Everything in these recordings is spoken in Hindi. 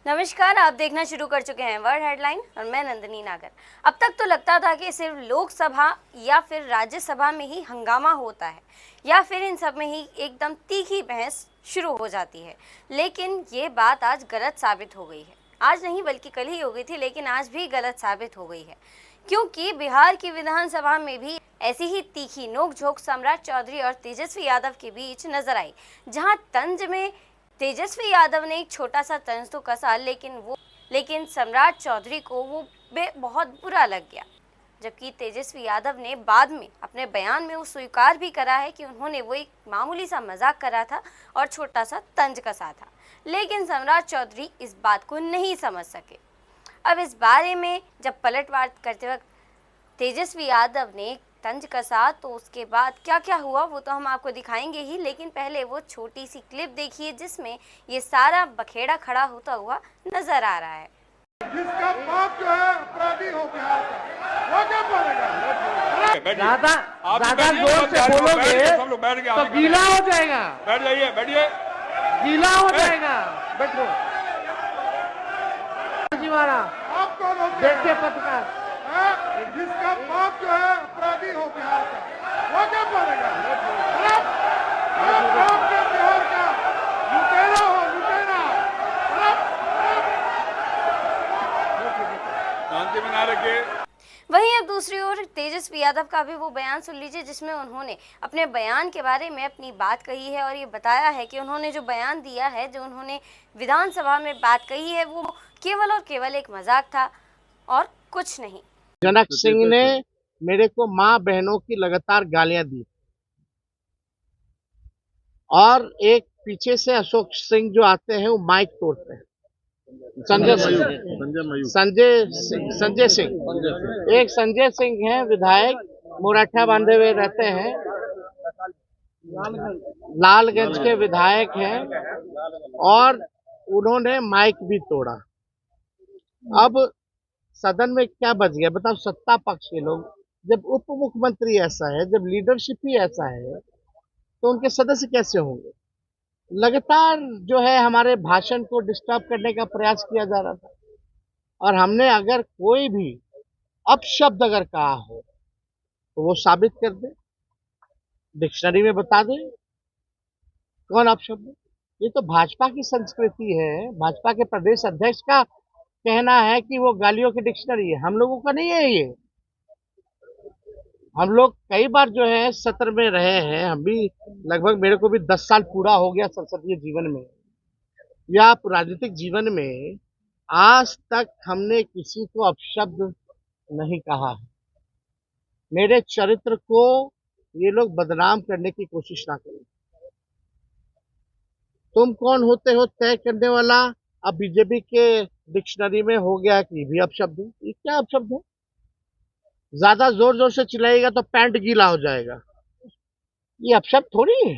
नमस्कार, आप देखना शुरू कर चुके हैं वर्ल्ड हेडलाइन और मैं नंदिनी नागर। अब तक तो लगता था कि सिर्फ लोकसभा या फिर राज्यसभा में ही हंगामा होता है या फिर इन सब में ही एकदम तीखी बहस शुरू हो जाती है, लेकिन ये बात आज गलत साबित हो गई है। आज नहीं बल्कि कल ही हो गई थी, लेकिन आज भी गलत साबित हो गई है, क्योंकि बिहार की विधानसभा में भी ऐसी ही तीखी नोकझोंक सम्राट चौधरी और तेजस्वी यादव के बीच नजर आई, जहां तंज में तेजस्वी यादव ने एक छोटा सा तंज तो कसा, लेकिन सम्राट चौधरी को वो बहुत बुरा लग गया। जबकि तेजस्वी यादव ने बाद में अपने बयान में वो स्वीकार भी करा है कि उन्होंने वो एक मामूली सा मजाक करा था और छोटा सा तंज कसा था, लेकिन सम्राट चौधरी इस बात को नहीं समझ सके। अब इस बारे में जब पलटवार करते वक्त तेजस्वी यादव ने तंज कसा तो उसके बाद क्या क्या हुआ वो तो हम आपको दिखाएंगे ही, लेकिन पहले वो छोटी सी क्लिप देखिए जिसमें ये सारा बखेड़ा खड़ा होता हुआ नजर आ रहा है। जिसका बाप जो है अपराधी हो गया वो क्या बोलेगा? ज्यादा जोर से बोलोगे तो गीला हो जाएगा। बैठ जाइए, बैठिए। गीला हो जाएगा। बैठो जीवाना, आप कौन हो? देखिए पत्रकार, जिसका बाप जो है अपराधी हो गया वो क्या बोलेगा? आप बाप के बिहार का लुटेरा हो, लुटेरा। शांति बना रखिए। वहीं अब दूसरी ओर तेजस्वी यादव का भी वो बयान सुन लीजिए जिसमें उन्होंने अपने बयान के बारे में अपनी बात कही है और ये बताया है कि उन्होंने जो बयान दिया है, जो उन्होंने विधानसभा में बात कही है, वो केवल और केवल एक मजाक था और कुछ नहीं। जनक सिंह ने मेरे को माँ बहनों की लगातार गालियां दी और एक पीछे से अशोक सिंह जो आते हैं वो माइक तोड़ते हैं। संजय सिंह, एक संजय सिंह है विधायक, मुराठा बांधे हुए रहते हैं, लालगंज के विधायक हैं और उन्होंने माइक भी तोड़ा। अब सदन में क्या बच गया बताओ? सत्ता पक्ष के लोग, जब उप मुख्यमंत्री ऐसा है, जब लीडरशिप ही ऐसा है, तो उनके सदस्य कैसे होंगे? लगातार जो है हमारे भाषण को डिस्टर्ब करने का प्रयास किया जा रहा था और हमने अगर कोई भी अपशब्द अगर कहा हो तो वो साबित कर दे, डिक्शनरी में बता दे कौन अपशब्द। ये तो भाजपा की संस्कृति है, भाजपा के प्रदेश अध्यक्ष का कहना है कि वो गालियों की डिक्शनरी है, हम लोगों का नहीं है ये। हम लोग कई बार जो है सत्र में रहे हैं, हम भी लगभग, मेरे को भी 10 साल पूरा हो गया संसदीय जीवन में या राजनीतिक जीवन में। आज तक हमने किसी को अपशब्द नहीं कहा है। मेरे चरित्र को ये लोग बदनाम करने की कोशिश ना करें। तुम कौन होते हो तय करने वाला? अब बीजेपी के डिक्शनरी में हो गया कि भी अपशब्द है। ये क्या अपशब्द है? ज्यादा जोर जोर से चिल्लाएगा तो पैंट गीला हो जाएगा। ये अपशब्द थोड़ी है,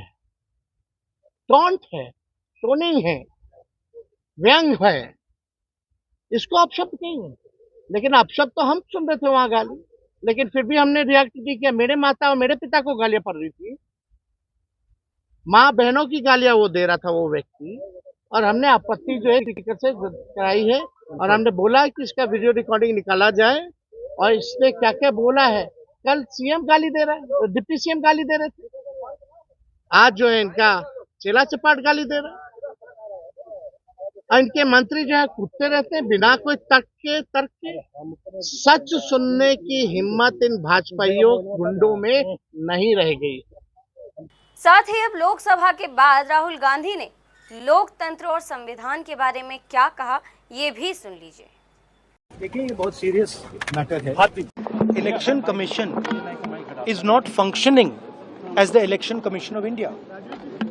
टॉन्ट है, टोनिंग है, व्यंग है, इसको अपशब्द नहीं है। लेकिन अपशब्द तो हम सुन रहे थे वहां गाली, लेकिन फिर भी हमने रिएक्ट नहीं किया। मेरे माता और मेरे पिता को गालियां पड़ रही थी, माँ बहनों की गालियां वो दे रहा था वो व्यक्ति, और हमने आपत्ति जो है स्पीकर से कराई है और हमने बोला कि इसका वीडियो रिकॉर्डिंग निकाला जाए और इसने क्या क्या बोला है। कल सीएम गाली दे रहा है, डिप्टी सीएम गाली दे रहे थे, आज जो है इनका चेला चपाट गाली दे रहा है। इनके मंत्री जो है कूदते रहते हैं बिना कोई तर्क के। सच सुनने की हिम्मत इन भाजपाइयों गुंडों में नहीं रह गई। साथ ही अब लोकसभा के बाद राहुल गांधी ने लोकतंत्र और संविधान के बारे में क्या कहा, ये भी सुन लीजिए। देखिए, ये बहुत सीरियस मैटर है। Election commission is not functioning as the election commission of India.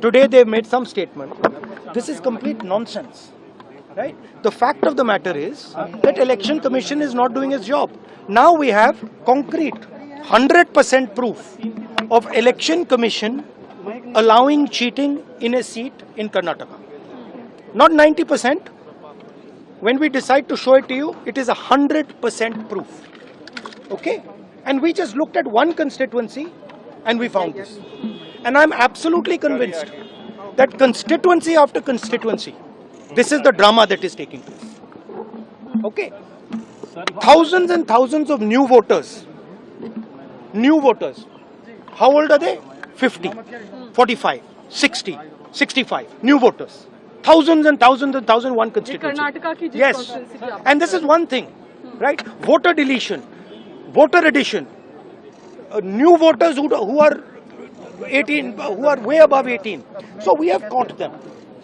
Today they made some statement, this is complete nonsense, right? The fact of the matter is that election commission is not doing its job. Now we have concrete 100% proof of election commission allowing cheating in a seat in Karnataka. Not 90%. When we decide to show it to you, it is 100% proof. Okay? And we just looked at one constituency and we found this. And I'm absolutely convinced that constituency after constituency This is the drama that is taking place. Okay? Thousands and thousands of new voters. New voters. How old are they? 50, 45, 60, 65. New voters. Thousands and thousands and thousands one constituency. Karnataka की जिस Yes. constituency की आप- And this is one thing, right? Voter deletion, voter addition. New voters who are 18, who are way above 18. So we have caught them.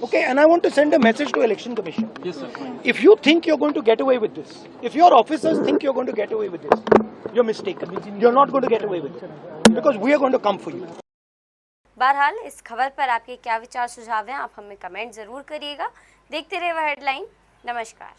Okay, and I want to send a message to Election Commission. Yes, sir. If you think you're going to get away with this, if your officers think you're going to get away with this, you're mistaken. You're not going to get away with it. Because we are going to come for you. बहरहाल इस खबर पर आपके क्या विचार सुझाव हैं, आप हमें कमेंट ज़रूर करिएगा। देखते रहिए वह हेडलाइन। नमस्कार।